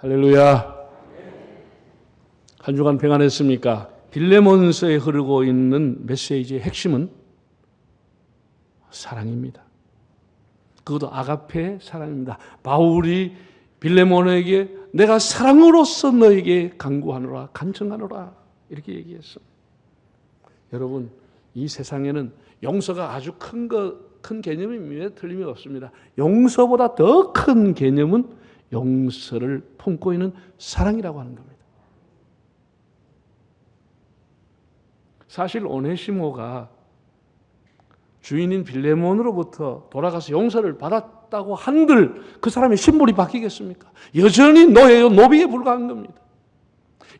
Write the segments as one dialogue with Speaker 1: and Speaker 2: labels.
Speaker 1: 할렐루야. 한 주간 평안했습니까? 빌레몬서에 흐르고 있는 메시지의 핵심은 사랑입니다. 그것도 아가페의 사랑입니다. 바울이 빌레몬에게 내가 사랑으로서 너에게 간구하노라, 간청하노라 이렇게 얘기했어. 여러분, 이 세상에는 용서가 아주 큰 개념입니다. 틀림이 없습니다. 용서보다 더 큰 개념은 용서를 품고 있는 사랑이라고 하는 겁니다. 사실 오네시모가 주인인 빌레몬으로부터 돌아가서 용서를 받았다고 한들 그 사람의 신분이 바뀌겠습니까? 여전히 노예요, 노비에 불과한 겁니다.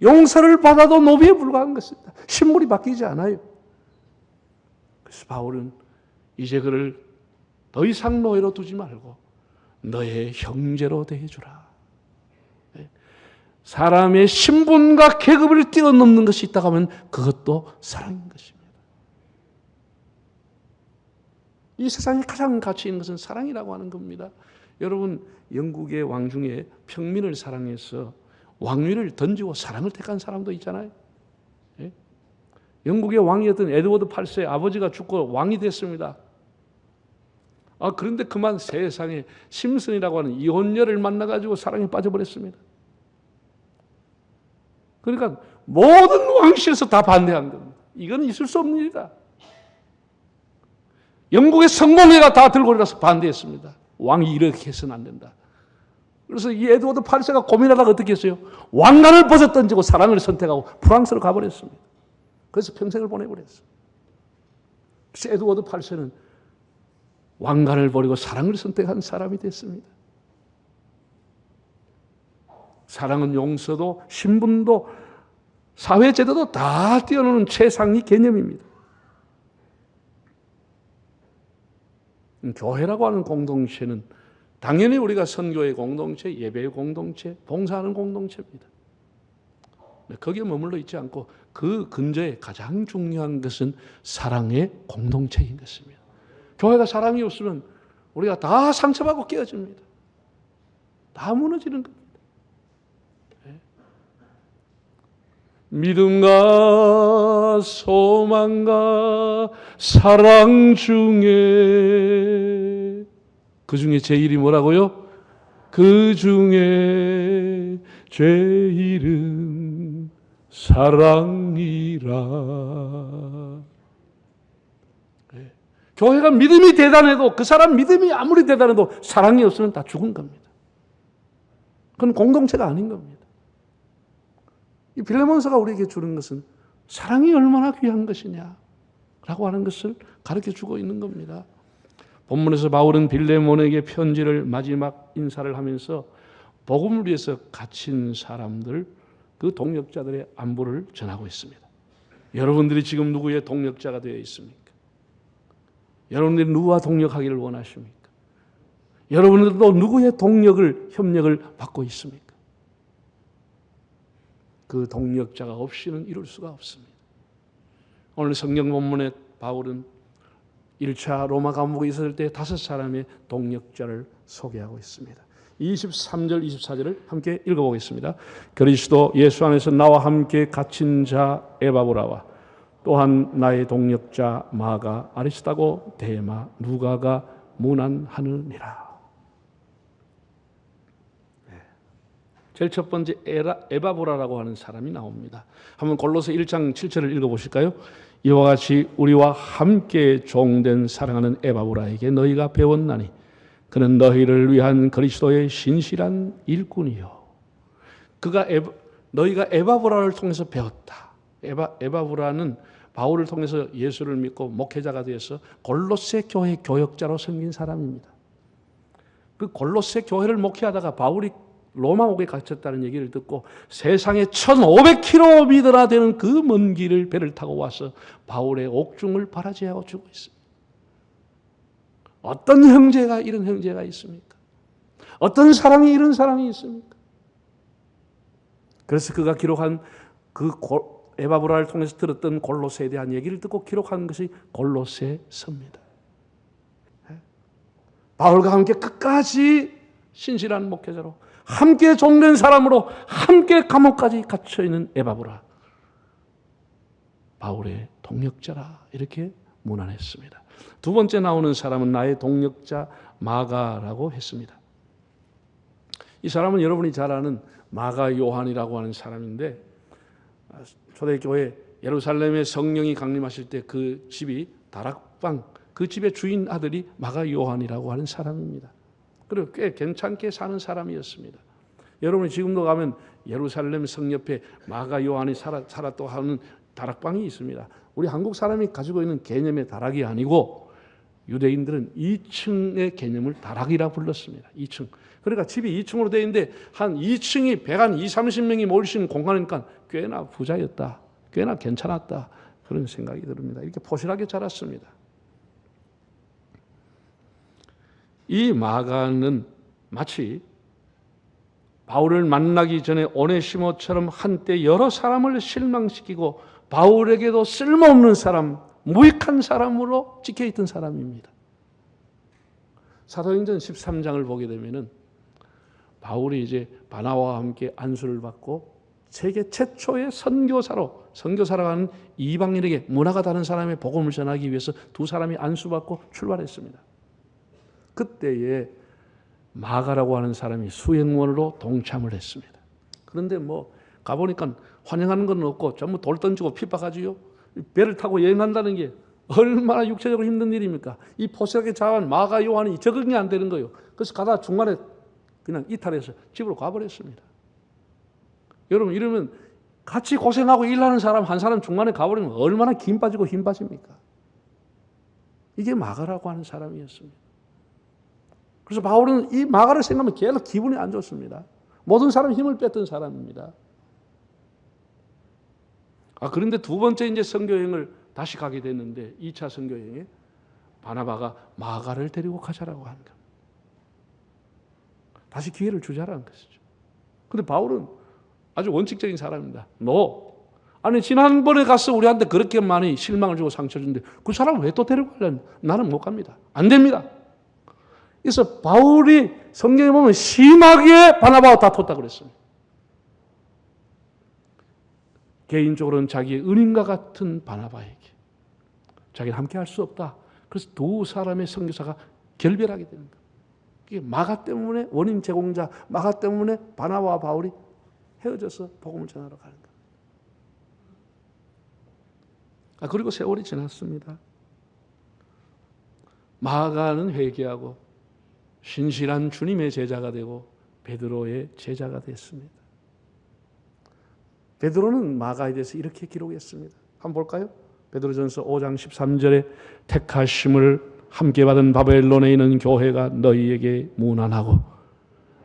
Speaker 1: 용서를 받아도 노비에 불과한 것입니다. 신분이 바뀌지 않아요. 그래서 바울은 이제 그를 더 이상 노예로 두지 말고 너의 형제로 대해주라. 사람의 신분과 계급을 뛰어넘는 것이 있다고 하면 그것도 사랑인 것입니다. 이 세상에 가장 가치 있는 것은 사랑이라고 하는 겁니다. 여러분, 영국의 왕 중에 평민을 사랑해서 왕위를 던지고 사랑을 택한 사람도 있잖아요. 예? 영국의 왕이었던 에드워드 8세 아버지가 죽고 왕이 됐습니다. 그런데 그만 세상에 심슨이라고 하는 이혼녀를 만나가지고 사랑에 빠져버렸습니다. 그러니까 모든 왕실에서 다 반대한 겁니다. 이건 있을 수 없는 일이다. 영국의 성공회가 다 들고 일어나서 반대했습니다. 왕이 이렇게 해서는 안 된다. 그래서 이 에드워드 8세가 고민하다가 어떻게 했어요? 왕관을 벗어 던지고 사랑을 선택하고 프랑스로 가버렸습니다. 그래서 평생을 보내버렸어요. 그래서 에드워드 8세는 왕관을 버리고 사랑을 선택한 사람이 됐습니다. 사랑은 용서도 신분도 사회제도도 다 뛰어넘는 최상위 개념입니다. 교회라고 하는 공동체는 당연히 우리가 선교의 공동체, 예배의 공동체, 봉사하는 공동체입니다. 거기에 머물러 있지 않고 그 근저에 가장 중요한 것은 사랑의 공동체인 것입니다. 교회가 사랑이 없으면 우리가 다 상처받고 깨어집니다. 다 무너지는 겁니다. 믿음과 소망과 사랑 중에 그 중에 제일이 뭐라고요? 그 중에 제일은 사랑이라. 네. 교회가 믿음이 대단해도 그 사람 믿음이 아무리 대단해도 사랑이 없으면 다 죽은 겁니다. 그건 공동체가 아닌 겁니다. 이 빌레몬서가 우리에게 주는 것은 사랑이 얼마나 귀한 것이냐라고 하는 것을 가르쳐주고 있는 겁니다. 본문에서 바울은 빌레몬에게 편지를 마지막 인사를 하면서 복음을 위해서 갇힌 사람들, 그 동역자들의 안부를 전하고 있습니다. 여러분들이 지금 누구의 동역자가 되어 있습니까? 여러분들이 누구와 동역하기를 원하십니까? 여러분들도 누구의 협력을 받고 있습니까? 그 동력자가 없이는 이룰 수가 없습니다. 오늘 성경 본문에 바울은 1차 로마 감옥에 있었을 때 5사람의 동력자를 소개하고 있습니다. 23절, 24절을 함께 읽어보겠습니다. 그리스도 예수 안에서 나와 함께 갇힌 자 에바브라와 또한 나의 동력자 마가, 아리스타고, 데마, 누가가 문안하느니라. 제일 첫 번째 에바브라라고 하는 사람이 나옵니다. 한번 골로새 1장 7절을 읽어보실까요? 이와 같이 우리와 함께 종된 사랑하는 에바브라에게 너희가 배웠나니 그는 너희를 위한 그리스도의 신실한 일꾼이요. 너희가 에바브라를 통해서 배웠다. 에바브라는 바울을 통해서 예수를 믿고 목회자가 되어서 골로새 교회 교역자로 섬긴 사람입니다. 그 골로새 교회를 목회하다가 바울이 로마옥에 갇혔다는 얘기를 듣고 세상에 1500km나 되는 그 먼 길을 배를 타고 와서 바울의 옥중을 바라지하고 주고 있습니다. 어떤 형제가 이런 형제가 있습니까? 어떤 사랑이 이런 사랑이 있습니까? 그래서 그가 기록한 에바브라를 통해서 들었던 골로새에 대한 얘기를 듣고 기록한 것이 골로새서입니다. 바울과 함께 끝까지 신실한 목회자로 함께 종된 사람으로 함께 감옥까지 갇혀있는 에바브라, 바울의 동역자라 이렇게 문안했습니다. 두 번째 나오는 사람은 나의 동역자 마가라고 했습니다. 이 사람은 여러분이 잘 아는 마가 요한이라고 하는 사람인데, 초대교회 예루살렘에 성령이 강림하실 때 그 집이 다락방, 그 집의 주인 아들이 마가 요한이라고 하는 사람입니다. 그리고 꽤 괜찮게 사는 사람이었습니다. 여러분이 지금도 가면 예루살렘 성 옆에 마가 요한이 살았다고 하는 다락방이 있습니다. 우리 한국 사람이 가지고 있는 개념의 다락이 아니고 유대인들은 2층의 개념을 다락이라 불렀습니다. 2층. 그러니까 집이 2층으로 되어 있는데 한 2층이 120-30명이 모일 수 있는 공간이니까 꽤나 부자였다. 꽤나 괜찮았다. 그런 생각이 듭니다. 이렇게 포실하게 자랐습니다. 이 마가는 마치 바울을 만나기 전에 오네시모처럼 한때 여러 사람을 실망시키고 바울에게도 쓸모없는 사람, 무익한 사람으로 찍혀있던 사람입니다. 사도행전 13장을 보게 되면은 바울이 이제 바나바와 함께 안수를 받고 세계 최초의 선교사라고 하는 이방인에게 문화가 다른 사람의 복음을 전하기 위해서 두 사람이 안수받고 출발했습니다. 그때에 마가라고 하는 사람이 수행원으로 동참을 했습니다. 그런데 뭐 가보니까 환영하는 건 없고 전부 돌 던지고 핍박하지요. 배를 타고 여행한다는 게 얼마나 육체적으로 힘든 일입니까? 이 포실하게 자란 마가 요한이 적응이 안 되는 거예요. 그래서 가다 중간에 그냥 이탈해서 집으로 가버렸습니다. 여러분, 이러면 같이 고생하고 일하는 사람 한 사람 중간에 가버리면 얼마나 김 빠지고 힘 빠집니까? 이게 마가라고 하는 사람이었습니다. 그래서 바울은 이 마가를 생각하면 계속 기분이 안 좋습니다. 모든 사람 힘을 뺐던 사람입니다. 그런데 두 번째 이제 선교여행을 다시 가게 됐는데 2차 선교여행에 바나바가 마가를 데리고 가자라고 하는 겁니다. 다시 기회를 주자라는 것이죠. 그런데 바울은 아주 원칙적인 사람입니다. 아니 지난번에 가서 우리한테 그렇게 많이 실망을 주고 상처 줬는데 그 사람을 왜 또 데리고 가려는? 나는 못 갑니다. 안 됩니다. 그래서 바울이 성경에 보면 심하게 바나바와 다퉜다 그랬습니다. 개인적으로는 자기의 은인과 같은 바나바에게 자기는 함께 할 수 없다. 그래서 두 사람의 선교사가 결별하게 되는 거예요. 이게 마가 때문에, 원인 제공자 마가 때문에 바나바와 바울이 헤어져서 복음을 전하러 가는 거예요. 그리고 세월이 지났습니다. 마가는 회개하고 신실한 주님의 제자가 되고 베드로의 제자가 됐습니다. 베드로는 마가에 대해서 이렇게 기록했습니다. 한번 볼까요? 베드로전서 5장 13절에 택하심을 함께 받은 바벨론에 있는 교회가 너희에게 문안하고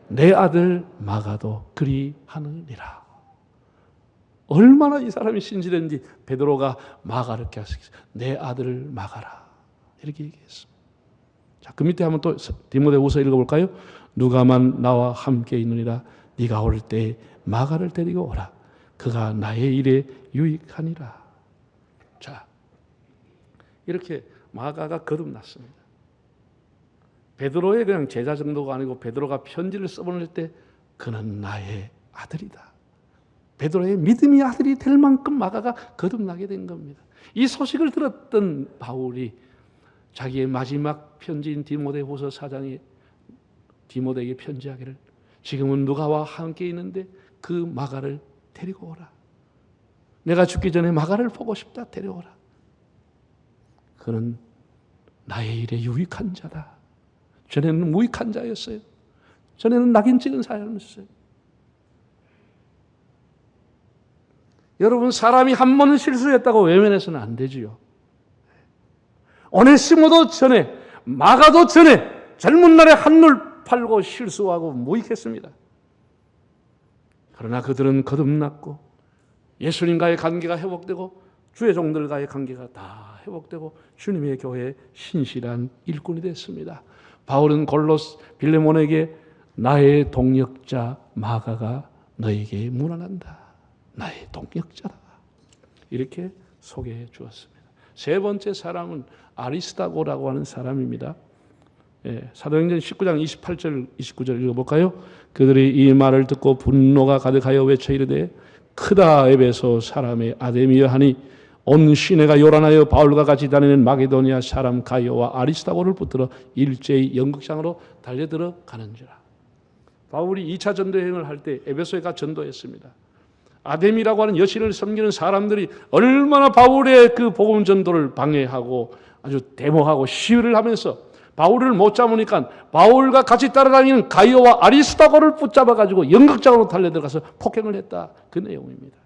Speaker 1: 내 아들 마가도 그리하느니라. 얼마나 이 사람이 신실했는지 베드로가 마가를 이렇게 하셨어요. 내 아들을 마가라 이렇게 얘기했습니다. 자, 그 밑에 한번 또 디모데후서 읽어볼까요? 누가만 나와 함께 있느니라. 네가 올 때 마가를 데리고 오라. 그가 나의 일에 유익하니라. 자, 이렇게 마가가 거듭났습니다. 베드로의 그냥 제자 정도가 아니고 베드로가 편지를 써보낼 때 그는 나의 아들이다. 베드로의 믿음의 아들이 될 만큼 마가가 거듭나게 된 겁니다. 이 소식을 들었던 바울이 자기의 마지막 편지인 디모데후서 4장에 디모데에게 편지하기를 지금은 누가와 함께 있는데 그 마가를 데리고 오라. 내가 죽기 전에 마가를 보고 싶다. 데려오라. 그는 나의 일에 유익한 자다. 전에는 무익한 자였어요. 전에는 낙인 찍은 사람이었어요. 여러분, 사람이 한 번은 실수했다고 외면해서는 안 되지요. 오네시모도 전에, 마가도 전에 젊은 날에 한눈 팔고 실수하고 무익했습니다. 그러나 그들은 거듭났고 예수님과의 관계가 회복되고 주의 종들과의 관계가 다 회복되고 주님의 교회의 신실한 일꾼이 됐습니다. 바울은 골로스 빌레몬에게 나의 동역자 마가가 너에게 문안한다. 나의 동역자다. 이렇게 소개해 주었습니다. 세 번째 사람은 아리스다고라고 하는 사람입니다. 사도행전 19장 28절 29절 읽어볼까요? 그들이 이 말을 듣고 분노가 가득하여 외쳐 이르되 크다 에베소 사람의 아데미여 하니 온 시내가 요란하여 바울과 같이 다니는 마게도니아 사람 가이오와 아리스타고를 붙들어 일제히 연극장으로 달려들어 가는지라. 바울이 2차 전도 여행을 할 때 에베소에 가 전도했습니다. 아데미라고 하는 여신을 섬기는 사람들이 얼마나 바울의 그 복음 전도를 방해하고 아주 데모하고 시위를 하면서 바울을 못 잡으니까 바울과 같이 따라다니는 가이오와 아리스타고를 붙잡아가지고 연극장으로 달려들어가서 폭행을 했다. 그 내용입니다.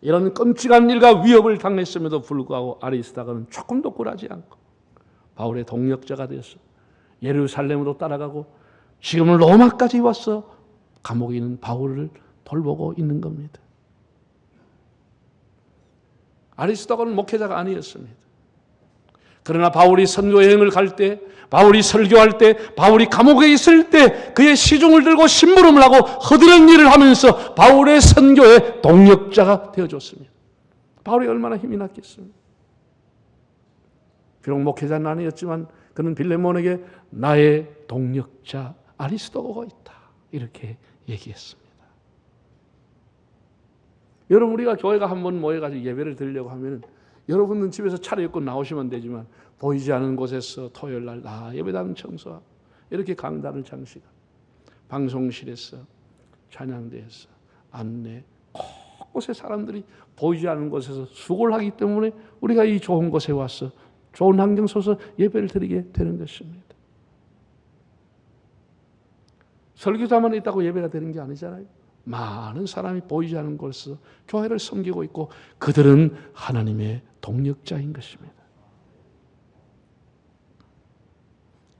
Speaker 1: 이런 끔찍한 일과 위협을 당했음에도 불구하고 아리스타고는 조금도 굴하지 않고 바울의 동력자가 되었어. 예루살렘으로 따라가고 지금은 로마까지 와서 감옥에 있는 바울을 돌보고 있는 겁니다. 아리스타고는 목회자가 아니었습니다. 그러나 바울이 선교 여행을 갈 때, 바울이 설교할 때, 바울이 감옥에 있을 때 그의 시중을 들고 심부름을 하고 허드렛 일을 하면서 바울의 선교의 동력자가 되어줬습니다. 바울이 얼마나 힘이 났겠습니까? 비록 목회자는 아니었지만 그는 빌레몬에게 나의 동력자 아리스토고가 있다. 이렇게 얘기했습니다. 여러분, 우리가 교회가 한번 모여가지고 예배를 드리려고 하면 여러분은 집에서 차려입고 나오시면 되지만 보이지 않은 곳에서 토요일 날 예배당 청소하고 이렇게 강단을 장식하고 방송실에서 찬양대에서 안내 곳곳에 사람들이 보이지 않는 곳에서 수고를 하기 때문에 우리가 이 좋은 곳에 와서 좋은 환경 속에서 예배를 드리게 되는 것입니다. 설교자만 있다고 예배가 되는 게 아니잖아요. 많은 사람이 보이지 않는 곳에서 교회를 섬기고 있고 그들은 하나님의 동력자인 것입니다.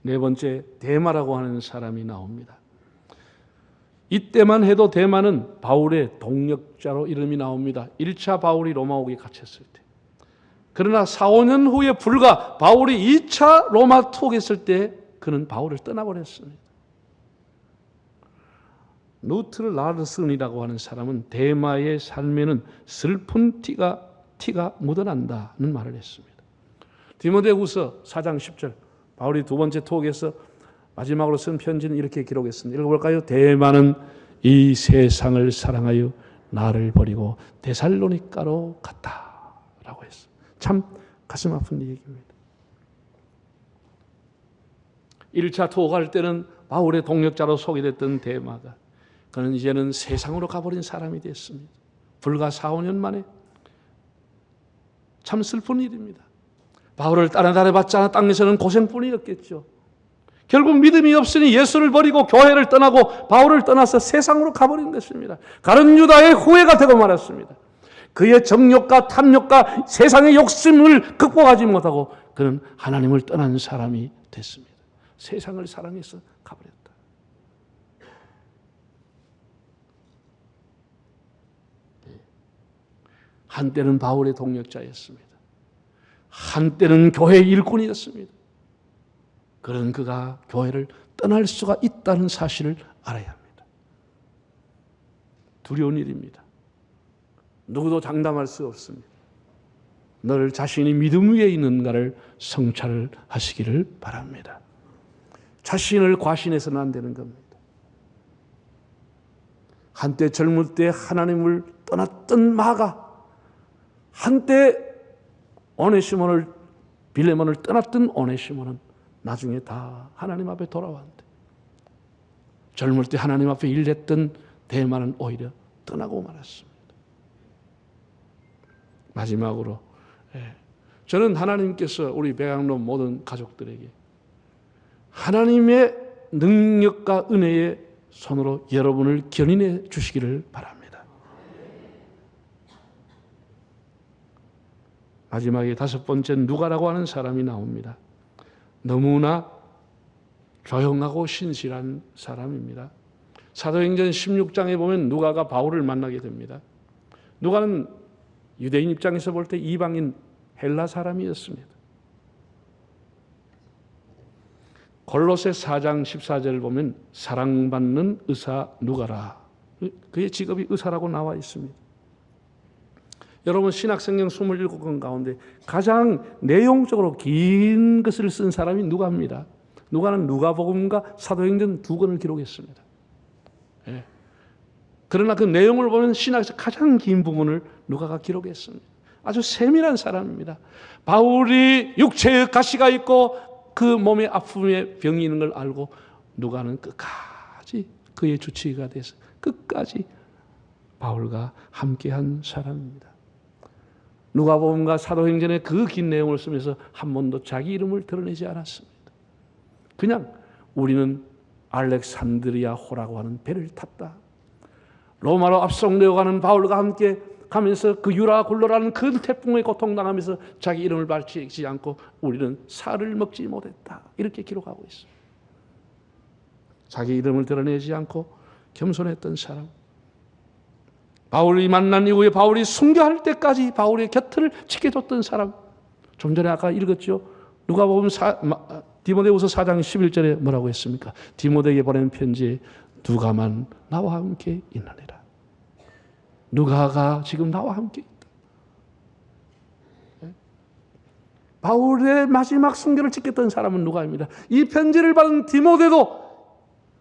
Speaker 1: 네 번째, 데마라고 하는 사람이 나옵니다. 이때만 해도 데마는 바울의 동력자로 이름이 나옵니다. 1차 바울이 로마 옥에 갇혔을 때. 그러나 4, 5년 후에 불과 바울이 2차 로마 투옥했을 때 그는 바울을 떠나버렸습니다. 누트 라르슨이라고 하는 사람은 데마의 삶에는 슬픈 티가 묻어난다는 말을 했습니다. 디모데후서 4장 10절, 바울이 두 번째 투옥에서 마지막으로 쓴 편지는 이렇게 기록했습니다. 읽어볼까요? 데마는 이 세상을 사랑하여 나를 버리고 데살로니가로 갔다라고 했어요. 참 가슴 아픈 얘기입니다. 1차 투옥할 때는 바울의 동력자로 소개됐던 데마가 그는 이제는 세상으로 가버린 사람이 됐습니다. 불과 4, 5년 만에. 참 슬픈 일입니다. 바울을 따라다녀봤자 땅에서는 고생뿐이었겠죠. 결국 믿음이 없으니 예수를 버리고 교회를 떠나고 바울을 떠나서 세상으로 가버린 것입니다. 가룟 유다의 후예가 되고 말았습니다. 그의 정욕과 탐욕과 세상의 욕심을 극복하지 못하고 그는 하나님을 떠난 사람이 됐습니다. 세상을 사랑해서 가버렸다. 한때는 바울의 동력자였습니다. 한때는 교회의 일꾼이었습니다. 그런 그가 교회를 떠날 수가 있다는 사실을 알아야 합니다. 두려운 일입니다. 누구도 장담할 수 없습니다. 늘 자신이 믿음 위에 있는가를 성찰을 하시기를 바랍니다. 자신을 과신해서는 안 되는 겁니다. 한때 젊을 때 하나님을 떠났던 마가 한때 오네시몬을 빌레몬을 떠났던 오네시몬은 나중에 다 하나님 앞에 돌아왔는데 젊을 때 하나님 앞에 일했던 데마는 오히려 떠나고 말았습니다. 마지막으로 저는 하나님께서 우리 배강로 모든 가족들에게 하나님의 능력과 은혜의 손으로 여러분을 견인해 주시기를 바랍니다. 마지막에 다섯 번째 누가라고 하는 사람이 나옵니다. 너무나 조용하고 신실한 사람입니다. 사도행전 16장에 보면 누가가 바울을 만나게 됩니다. 누가는 유대인 입장에서 볼 때 이방인 헬라 사람이었습니다. 골로새 4장 14절을 보면 사랑받는 의사 누가라. 그의 직업이 의사라고 나와 있습니다. 여러분 신약성경 27권 가운데 가장 내용적으로 긴 것을 쓴 사람이 누가입니다. 누가는 누가복음과 사도행전 2권을 기록했습니다. 예. 그러나 그 내용을 보면 신학에서 가장 긴 부분을 누가가 기록했습니다. 아주 세밀한 사람입니다. 바울이 육체에 가시가 있고 그 몸에 아픔에 병이 있는 걸 알고 누가는 끝까지 그의 주치의가 돼서 끝까지 바울과 함께한 사람입니다. 누가복음과 사도행전의 그 긴 내용을 쓰면서 한 번도 자기 이름을 드러내지 않았습니다. 그냥 우리는 알렉산드리아호라고 하는 배를 탔다. 로마로 압송되어가는 바울과 함께 가면서 그 유라 굴로라는 큰 태풍에 고통당하면서 자기 이름을 밝히지 않고 우리는 살을 먹지 못했다. 이렇게 기록하고 있습니다. 자기 이름을 드러내지 않고 겸손했던 사람. 바울이 만난 이후에 바울이 순교할 때까지 바울의 곁을 지켜줬던 사람. 좀 전에 아까 읽었죠. 누가복음 디모데후서 4장 11절에 뭐라고 했습니까? 디모데에게 보낸 편지에 누가만 나와 함께 있느니라. 누가가 지금 나와 함께 있다. 바울의 마지막 순교를 지켰던 사람은 누가입니다. 이 편지를 받은 디모데도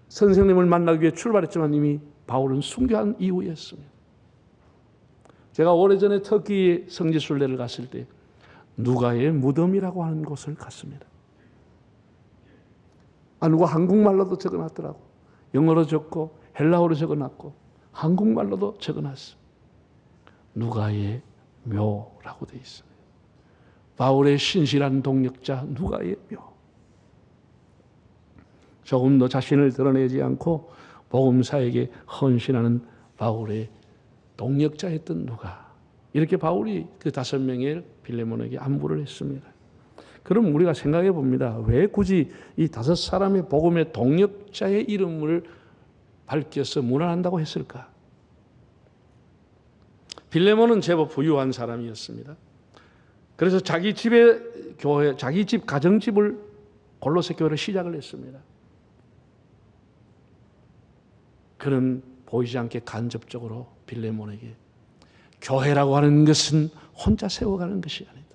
Speaker 1: 선생님을 만나기 위해 출발했지만 이미 바울은 순교한 이후였습니다. 제가 오래전에 터키 성지순례를 갔을 때 누가의 무덤이라고 하는 곳을 갔습니다. 누가 한국말로도 적어놨더라고. 영어로 적고 헬라어로 적어놨고 한국말로도 적어놨어. 누가의 묘라고 되어 있습니다. 바울의 신실한 동력자 누가의 묘. 조금도 자신을 드러내지 않고 복음사에게 헌신하는 바울의 동력자였던 누가. 이렇게 바울이 그 5명의 빌레몬에게 안부를 했습니다. 그럼 우리가 생각해 봅니다. 왜 굳이 이 5사람의 복음의 동력자의 이름을 밝혀서 문안한다고 했을까? 빌레몬은 제법 부유한 사람이었습니다. 그래서 자기 집의 교회, 자기 집 가정집을 골로새 교회를 시작을 했습니다. 그는 보이지 않게 간접적으로 빌레몬에게 교회라고 하는 것은 혼자 세워가는 것이 아니다.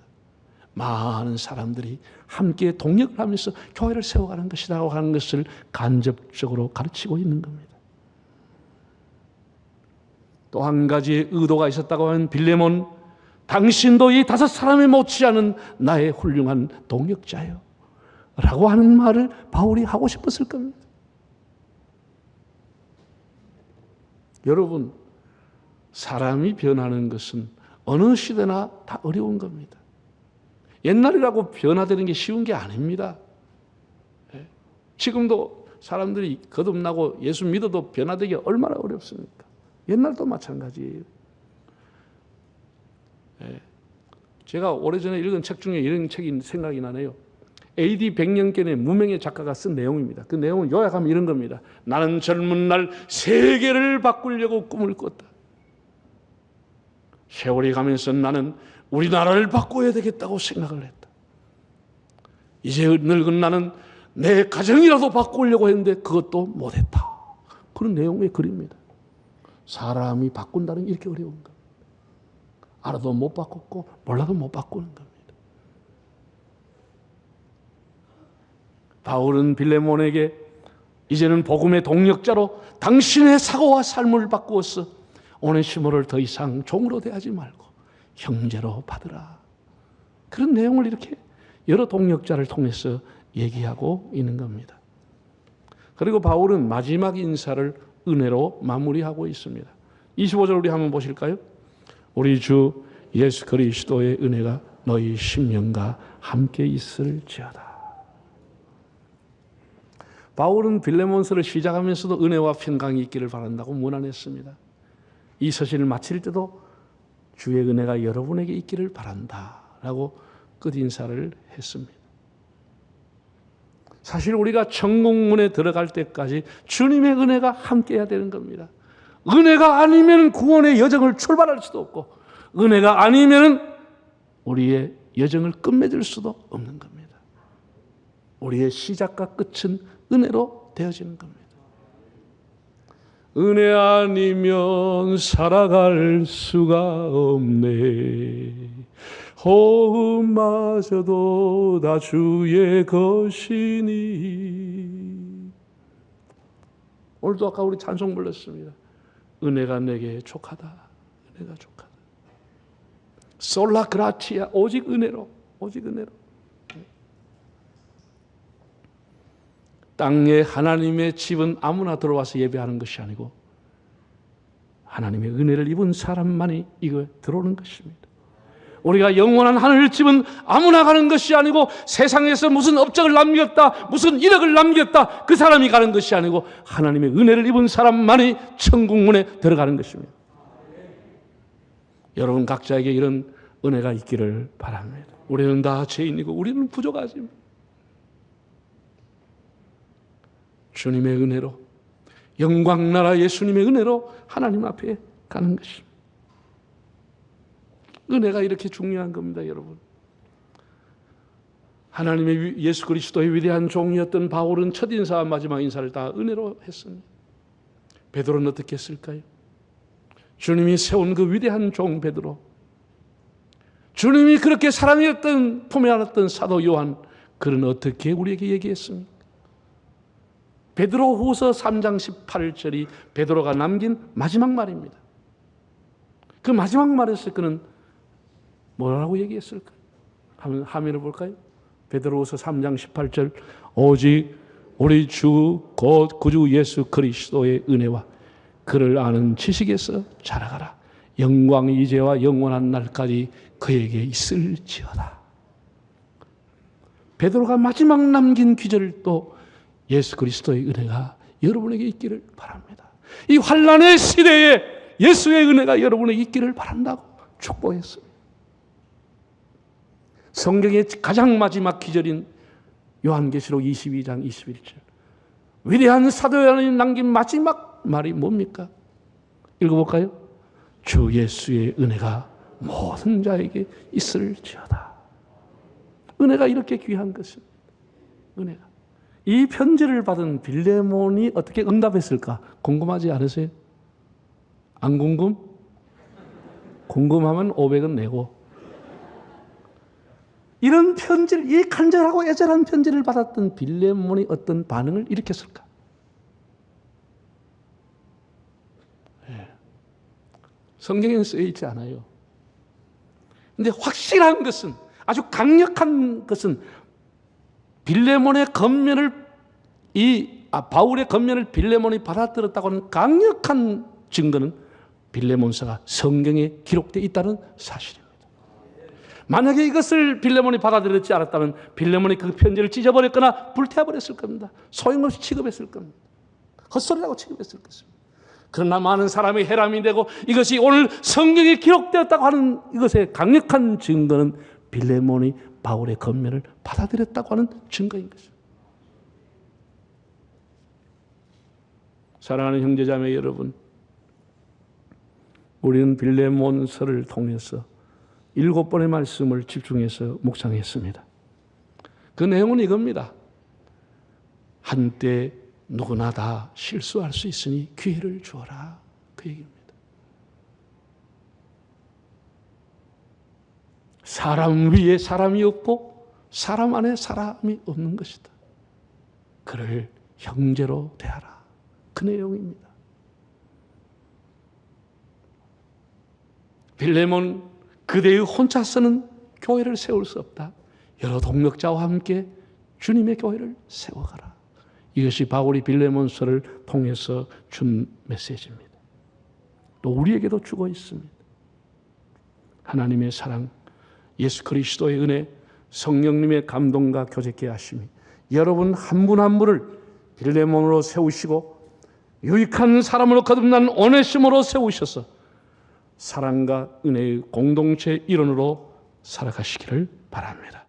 Speaker 1: 많은 사람들이 함께 동력을 하면서 교회를 세워가는 것이라고 하는 것을 간접적으로 가르치고 있는 겁니다. 또 한 가지의 의도가 있었다고 하는 빌레몬, 당신도 이 5사람이 못지않은 나의 훌륭한 동력자요 라고 하는 말을 바울이 하고 싶었을 겁니다. 여러분, 사람이 변하는 것은 어느 시대나 다 어려운 겁니다. 옛날이라고 변화되는 게 쉬운 게 아닙니다. 지금도 사람들이 거듭나고 예수 믿어도 변화되기 얼마나 어렵습니까? 옛날도 마찬가지예요. 제가 오래전에 읽은 책 중에 이런 책이 생각이 나네요. AD 100년경의 무명의 작가가 쓴 내용입니다. 그 내용은 요약하면 이런 겁니다. 나는 젊은 날 세계를 바꾸려고 꿈을 꿨다. 세월이 가면서 나는 우리나라를 바꿔야 되겠다고 생각을 했다. 이제 늙은 나는 내 가정이라도 바꾸려고 했는데 그것도 못했다. 그런 내용의 글입니다. 사람이 바꾼다는 게 이렇게 어려운 겁니다. 알아도 못 바꿨고 몰라도 못 바꾸는 겁니다. 바울은 빌레몬에게 이제는 복음의 동력자로 당신의 사고와 삶을 바꾸어서 오네시모를 더 이상 종으로 대하지 말고 형제로 받으라. 그런 내용을 이렇게 여러 동력자를 통해서 얘기하고 있는 겁니다. 그리고 바울은 마지막 인사를 은혜로 마무리하고 있습니다. 25절 우리 한번 보실까요? 우리 주 예수 그리스도의 은혜가 너희 심령과 함께 있을지어다. 바울은 빌레몬서를 시작하면서도 은혜와 평강이 있기를 바란다고 문안했습니다. 이 서신을 마칠 때도 주의 은혜가 여러분에게 있기를 바란다라고 끝인사를 했습니다. 사실 우리가 천국문에 들어갈 때까지 주님의 은혜가 함께해야 되는 겁니다. 은혜가 아니면 구원의 여정을 출발할 수도 없고 은혜가 아니면 우리의 여정을 끝맺을 수도 없는 겁니다. 우리의 시작과 끝은 은혜로 되어지는 겁니다. 은혜 아니면 살아갈 수가 없네. 호흡마저도 다 주의 것이니. 오늘도 아까 우리 찬송 불렀습니다. 은혜가 내게 족하다. 은혜가 족하다. 솔라 그라치아. 오직 은혜로. 오직 은혜로. 땅에 하나님의 집은 아무나 들어와서 예배하는 것이 아니고 하나님의 은혜를 입은 사람만이 이거 들어오는 것입니다. 우리가 영원한 하늘 집은 아무나 가는 것이 아니고 세상에서 무슨 업적을 남겼다, 무슨 이력을 남겼다, 그 사람이 가는 것이 아니고 하나님의 은혜를 입은 사람만이 천국문에 들어가는 것입니다. 여러분 각자에게 이런 은혜가 있기를 바랍니다. 우리는 다 죄인이고 우리는 부족하지만 주님의 은혜로, 영광나라 예수님의 은혜로 하나님 앞에 가는 것입니다. 은혜가 이렇게 중요한 겁니다, 여러분. 하나님의 예수 그리스도의 위대한 종이었던 바울은 첫 인사와 마지막 인사를 다 은혜로 했습니다. 베드로는 어떻게 했을까요? 주님이 세운 그 위대한 종 베드로, 주님이 그렇게 사랑했던, 품에 안았던 사도 요한, 그는 어떻게 우리에게 얘기했습니까? 베드로후서 3장 18절이 베드로가 남긴 마지막 말입니다. 그 마지막 말에서 그는 뭐라고 얘기했을까요? 화면을 볼까요? 베드로후서 3장 18절 오직 우리 주 곧 구주 예수 그리스도의 은혜와 그를 아는 지식에서 자라가라. 영광이 이제와 영원한 날까지 그에게 있을지어다. 베드로가 마지막 남긴 기절도 예수 그리스도의 은혜가 여러분에게 있기를 바랍니다. 이 환난의 시대에 예수의 은혜가 여러분에게 있기를 바란다고 축복했습니다. 성경의 가장 마지막 기절인 요한계시록 22장 21절 위대한 사도 요한이 남긴 마지막 말이 뭡니까? 읽어볼까요? 주 예수의 은혜가 모든 자에게 있을지어다. 은혜가 이렇게 귀한 것입니다. 은혜가. 이 편지를 받은 빌레몬이 어떻게 응답했을까? 궁금하지 않으세요? 안 궁금? 궁금하면 500원 내고. 이런 편지를, 이 간절하고 애절한 편지를 받았던 빌레몬이 어떤 반응을 일으켰을까? 네. 성경에는 쓰여 있지 않아요. 근데 확실한 것은, 아주 강력한 것은 빌레몬의 권면을 바울의 권면을 빌레몬이 받아들였다고 하는 강력한 증거는 빌레몬서가 성경에 기록되어 있다는 사실입니다. 만약에 이것을 빌레몬이 받아들였지 않았다면 빌레몬이 그 편지를 찢어버렸거나 불태워버렸을 겁니다. 소용없이 취급했을 겁니다. 헛소리라고 취급했을 것입니다. 그러나 많은 사람이 해람이 되고 이것이 오늘 성경에 기록되었다고 하는 이것의 강력한 증거는 빌레몬이 바울의 권면을 받아들였다고 하는 증거인 것입니다. 사랑하는 형제자매 여러분, 우리는 빌레몬서를 통해서 7번의 말씀을 집중해서 묵상했습니다. 그 내용은 이겁니다. 한때 누구나 다 실수할 수 있으니 기회를 주어라. 그 얘기입니다. 사람 위에 사람이 없고 사람 안에 사람이 없는 것이다. 그를 형제로 대하라. 그 내용입니다. 빌레몬 그대의 혼자서는 교회를 세울 수 없다. 여러 동력자와 함께 주님의 교회를 세워가라. 이것이 바울이 빌레몬서를 통해서 준 메시지입니다. 또 우리에게도 주고 있습니다. 하나님의 사랑, 예수 그리스도의 은혜, 성령님의 감동과 교제케 하심이 여러분 한 분 한 분을 빌레몬으로 세우시고 유익한 사람으로 거듭난 오네시모로 세우셔서 사랑과 은혜의 공동체 일원으로 살아가시기를 바랍니다.